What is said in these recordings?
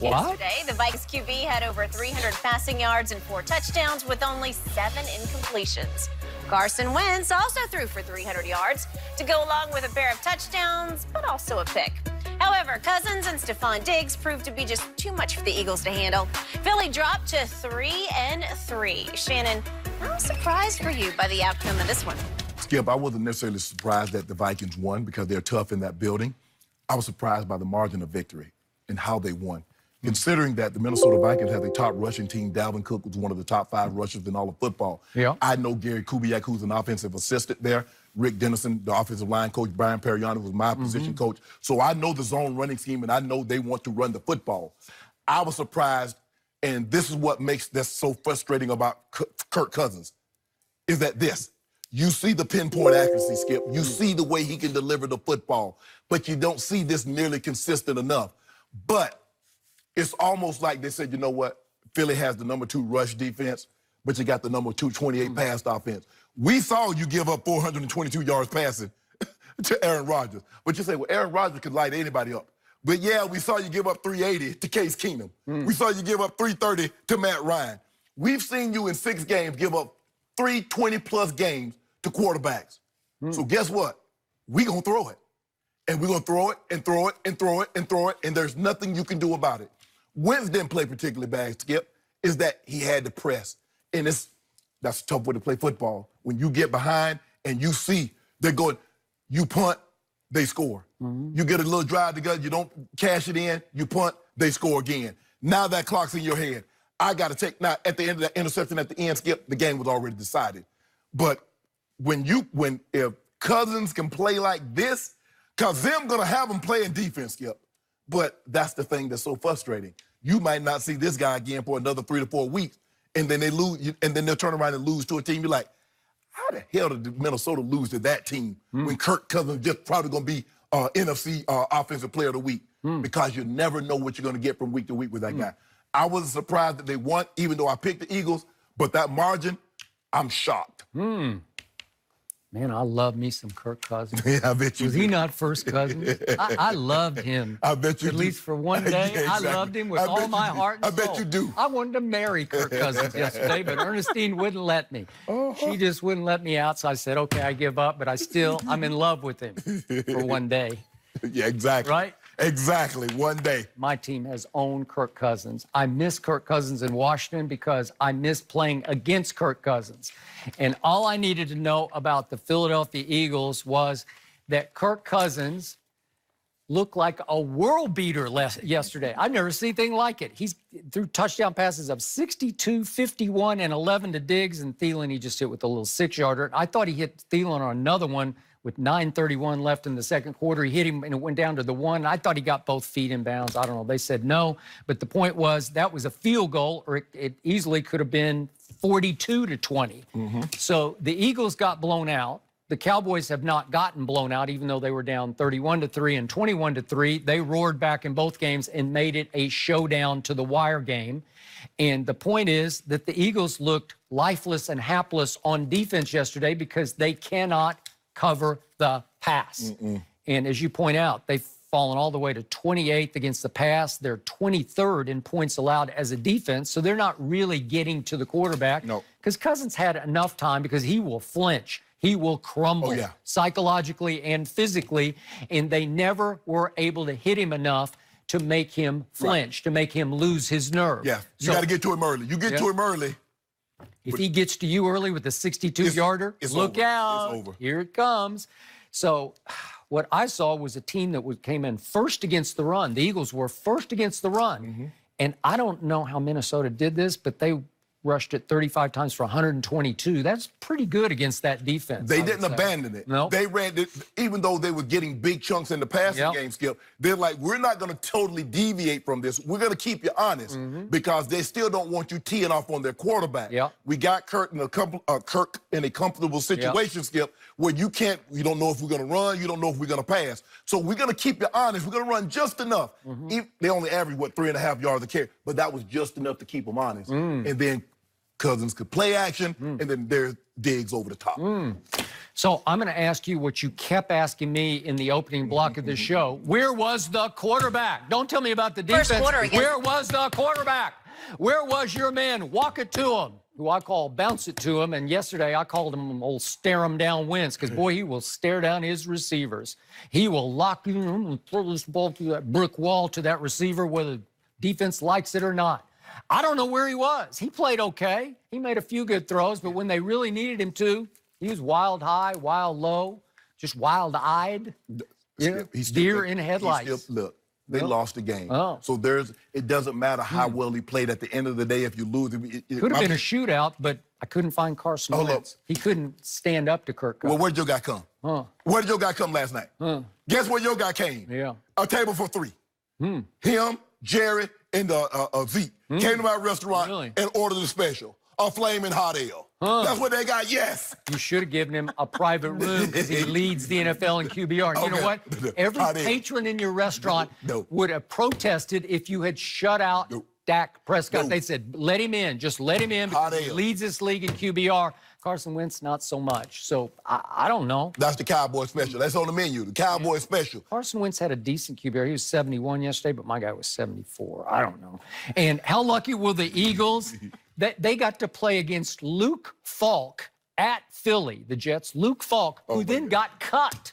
Yesterday, the Vikings QB had over 300 passing yards and 4 touchdowns with only 7 incompletions. Carson Wentz also threw for 300 yards to go along with a pair of touchdowns, but also a pick. However, Cousins and Stephon Diggs proved to be just too much for the Eagles to handle. Philly dropped to 3-3. Shannon, I was surprised for you by the outcome of this one. Skip, I wasn't necessarily surprised that the Vikings won because they're tough in that building. I was surprised by the margin of victory and how they won. Considering that the Minnesota Vikings have a top rushing team, Dalvin Cook was one of the top 5 rushers in all of football. Yeah. I know Gary Kubiak, who's an offensive assistant there. Rick Dennison, the offensive line coach. Brian Periani was my position coach. So I know the zone running scheme, and I know they want to run the football. I was surprised, and this is what makes this so frustrating about Kirk Cousins, is that you see the pinpoint accuracy, Skip. You see the way he can deliver the football, but you don't see this nearly consistent enough. But it's almost like they said, you know what? Philly has the number 2 rush defense, but you got the number 228 pass offense. We saw you give up 422 yards passing to Aaron Rodgers. But you say, well, Aaron Rodgers could light anybody up. But yeah, we saw you give up 380 to Case Keenum. We saw you give up 330 to Matt Ryan. We've seen you in 6 games give up 320-plus games to quarterbacks. So guess what? We're going to throw it. And we're going to throw it and throw it and throw it and throw it, and there's nothing you can do about it. Wentz didn't play particularly bad, Skip, is that he had to press. And that's a tough way to play football. When you get behind and you see they're going, you punt, they score. You get a little drive to go, you don't cash it in, you punt, they score again. Now that clock's in your head. I got to take, now at the end of that interception at the end, Skip, the game was already decided. But if Cousins can play like this, because them going to have them playing defense, Skip. But that's the thing that's so frustrating. You might not see this guy again for another 3 to 4 weeks, and then they lose, and then they'll turn around and lose to a team. You're like, how the hell did Minnesota lose to that team when Kirk Cousins just probably going to be NFC Offensive Player of the Week? Because you never know what you're going to get from week to week with that guy. I wasn't surprised that they won, even though I picked the Eagles, but that margin, I'm shocked. Man, I love me some Kirk Cousins. Yeah, I bet you Was do. he not first cousin? I loved him. I bet you At do. least for one day, Yeah, exactly. I loved him with I all bet my you do. heart and I bet soul. you do. I wanted to marry Kirk Cousins yesterday, but Ernestine wouldn't let me. She just wouldn't let me out, so I said, okay, I give up, but I'm in love with him for one day. Yeah, exactly. Right? Exactly, one day. My team has owned Kirk Cousins. I miss Kirk Cousins in Washington because I miss playing against Kirk Cousins. And all I needed to know about the Philadelphia Eagles was that Kirk Cousins looked like a world beater yesterday. I've never seen anything like it. He's threw touchdown passes of 62, 51, and 11 to Diggs, and Thielen he just hit with a little 6-yarder. I thought he hit Thielen on another one with 9:31 left in the second quarter. He hit him, and it went down to the 1. I thought he got both feet in bounds. I don't know. They said no. But the point was that was a field goal, or it easily could have been 42-20. So the Eagles got blown out. The Cowboys have not gotten blown out, even though they were down 31-3 and 21-3. They roared back in both games and made it a showdown to the wire game. And the point is that the Eagles looked lifeless and hapless on defense yesterday because they cannot cover the pass. And as you point out, they've fallen all the way to 28th against the pass. They're 23rd in points allowed as a defense, so they're not really getting to the quarterback. No. Because Cousins had enough time because he will flinch. He will crumble psychologically and physically, and they never were able to hit him enough to make him flinch, to make him lose his nerve. Yeah, you got to get to him early. You get to him early. If he gets to you early with a 62-yarder, look out. It's over. Here it comes. So what I saw was a team that came in first against the run. The Eagles were first against the run. And I don't know how Minnesota did this, but they rushed it 35 times for 122. That's pretty good against that defense. They didn't abandon it. No. They ran it, even though they were getting big chunks in the passing game, Skip. They're like, we're not going to totally deviate from this. We're going to keep you honest because they still don't want you teeing off on their quarterback. We got Kirk in a comfortable situation, Skip, where you don't know if we're going to run, you don't know if we're going to pass. So we're going to keep you honest. We're going to run just enough. They only average, 3.5 yards a carry, but that was just enough to keep them honest. And then Cousins could play action, and then there's Diggs over the top. So I'm going to ask you what you kept asking me in the opening block of the show. Where was the quarterback? Don't tell me about the defense. First quarter again. Where was the quarterback? Where was your man? Walk it to him, who I call bounce it to him. And yesterday I called him old stare him down Wentz, because, boy, he will stare down his receivers. He will lock you in and throw this ball through that brick wall to that receiver, whether defense likes it or not. I don't know where he was. He played okay. He made a few good throws, but when they really needed him to, he was wild high, wild low, just wild-eyed. Deer in headlights. Look, they lost the game. Oh. So it doesn't matter how well he played. At the end of the day, if you lose, it Could have been a shootout, but I couldn't find Carson Wentz. He couldn't stand up to Kirk Cousins. Well, where'd your guy come? Where did your guy come last night? Guess where your guy came? Yeah. A table for 3. Him, Jerry, and Zeke came to my restaurant and ordered a special, a flaming hot ale. That's what they got, yes. You should have given him a private room, because he leads the NFL in QBR. You know what? Every patron in your restaurant would have protested if you had shut out Dak Prescott. They said, let him in. Just let him in, because he leads this league in QBR. Carson Wentz, not so much. So, I don't know. That's the Cowboy special. That's on the menu, the Cowboy special. Carson Wentz had a decent QBR. He was 71 yesterday, but my guy was 74. I don't know. And how lucky were the Eagles that they got to play against Luke Falk at Philly, the Jets. Luke Falk, who then got cut.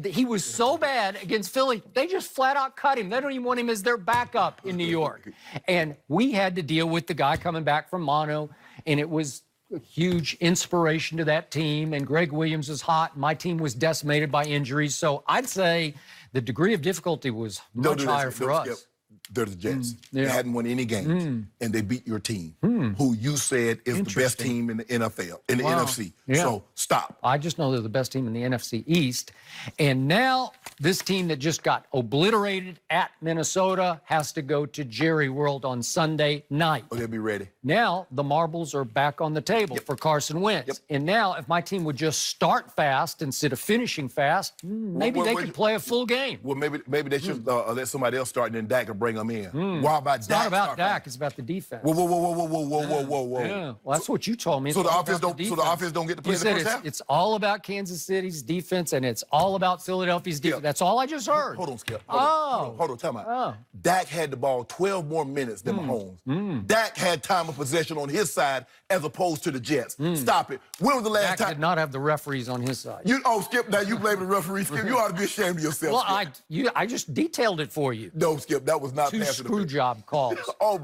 He was so bad against Philly, they just flat out cut him. They don't even want him as their backup in New York. And we had to deal with the guy coming back from mono, and it was a huge inspiration to that team. And Greg Williams was hot. My team was decimated by injuries. So I'd say the degree of difficulty was much higher for us. They're the Jets. They hadn't won any games, and they beat your team, who you said is the best team in the NFL, in the NFC. So stop. I just know they're the best team in the NFC East. And now this team that just got obliterated at Minnesota has to go to Jerry World on Sunday night. Oh, they'll be ready. Now the marbles are back on the table for Carson Wentz. And now if my team would just start fast instead of finishing fast, maybe they could play a full game. Well, maybe they should let somebody else start, and then Dak can bring them in. Why about It's Dak? not about Dak. It's about the defense. Whoa. Yeah, well, that's what you told me. So the offense don't get to play You the said first half? it's all about Kansas City's defense, and it's all about Philadelphia's defense. That's all I just heard. Hold on, Skip. Hold on, time out. Dak had the ball 12 more minutes than Mahomes. Dak had time of possession on his side as opposed to the Jets. Stop it. When was the last Dak time? did not have the referees on his side. Skip, now you blame the referee, Skip. You ought to be ashamed of yourself, Well, Skip. I just detailed it for you. No, Skip, that was not 2 passing screw job calls.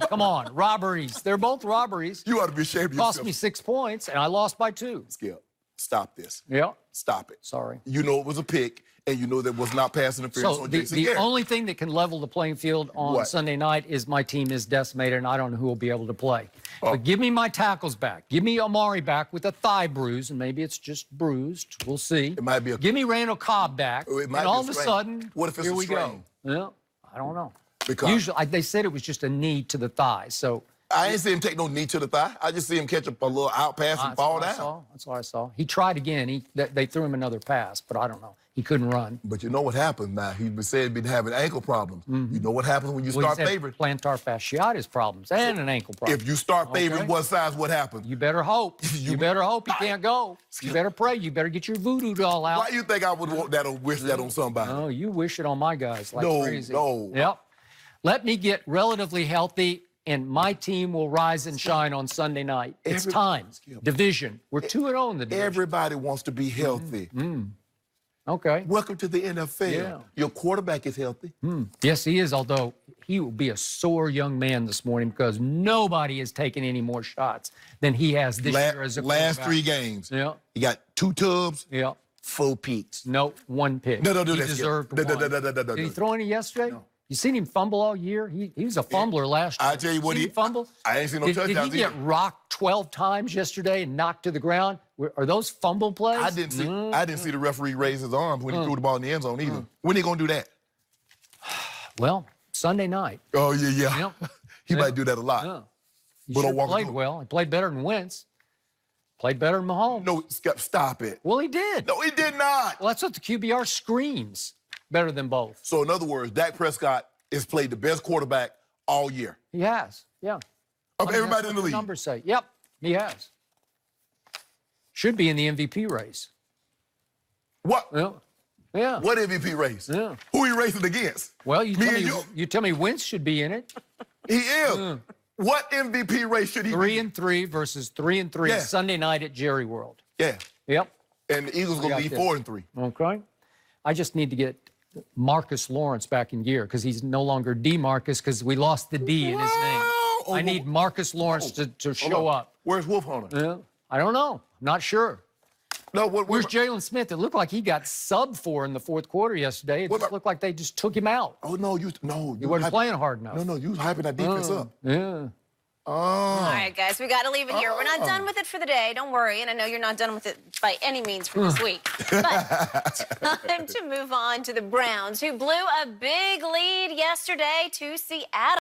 Come on, robberies. They're both robberies. You ought to be ashamed of yourself. Cost me 6 points, and I lost by 2. Skip, stop this. Yeah. Stop it. Sorry. You know it was a pick, and you know that was not pass interference So on the Jason Garrett. only thing that can level the playing field on Sunday night is my team is decimated, and I don't know who will be able to play. But give me my tackles back. Give me Amari back with a thigh bruise, and maybe it's just bruised. We'll see. It might be Give me Randall Cobb back, It might and be all a of a strain. sudden, What if it's here a we strain? go. Yeah, I don't know. Because Usually, they said it was just a knee to the thigh, so... I didn't see him take no knee to the thigh. I just see him catch a little out pass and fall down. That's what I saw. He tried again. They threw him another pass, but I don't know. He couldn't run. But you know what happened now? He said he'd been having ankle problems. You know what happens when you start favoring? Plantar fasciitis problems and an ankle problem. If you start favoring one size, what happens? You better hope. You better hope he can't go. You better pray. You better get your voodoo doll out. Why you think I would want that or wish that on somebody? No, you wish it on my guys like crazy. No. Yep. Let me get relatively healthy, and my team will rise and shine on Sunday night. It's time. Division. We're 2-0 in the division. Everybody wants to be healthy. Okay. Welcome to the NFL. Yeah. Your quarterback is healthy. Yes, he is, although he will be a sore young man this morning because nobody has taken any more shots than he has this year as a quarterback. Last 3 games. Yeah. He got 2 tubs, Yeah. 4 picks. No, 1 pick. No, He that's deserved no, one. no. Did he throw any yesterday? No. You seen him fumble all year? He was a fumbler last year. I tell you what, he fumble. I ain't seen no touchdowns Did he get either. rocked 12 times yesterday and knocked to the ground? Are those fumble plays? I didn't see the referee raise his arms when he threw the ball in the end zone either. When he gonna do that? Well, Sunday night. Oh yeah. Yep. He might do that a lot. Yeah. He But sure don't walk played into- well. He played better than Wentz. Played better than Mahomes. No, stop it. Well, he did. No, he did not. Well, that's what the QBR screams. Better than both. So in other words, Dak Prescott has played the best quarterback all year. He has. Yeah. Of everybody That's in what the league. Numbers say. Yep. He has. Should be in the MVP race. What? Yeah. What MVP race? Yeah. Who he racing against? Well, Me and you? you tell me Wentz should be in it. He is. What MVP race should he be? 3-3 versus 3-3 Yeah. Sunday night at Jerry World. Yeah. Yep. And the Eagles gonna got be this. 4-3. Okay. I just need to get Marcus Lawrence back in gear because he's no longer DeMarcus because we lost the D in his name. I need Marcus Lawrence to show up. Where's Wolf Hunter? Yeah. I don't know. Not sure. No, Where's Jalen Smith? It looked like he got subbed for in the fourth quarter yesterday. It just looked like they just took him out. Oh no, you He wasn't playing hard enough. No, you was hyping that defense up. Yeah. All right, guys, we got to leave it here. We're not done with it for the day. Don't worry. And I know you're not done with it by any means for this week. But time to move on to the Browns, who blew a big lead yesterday to Seattle.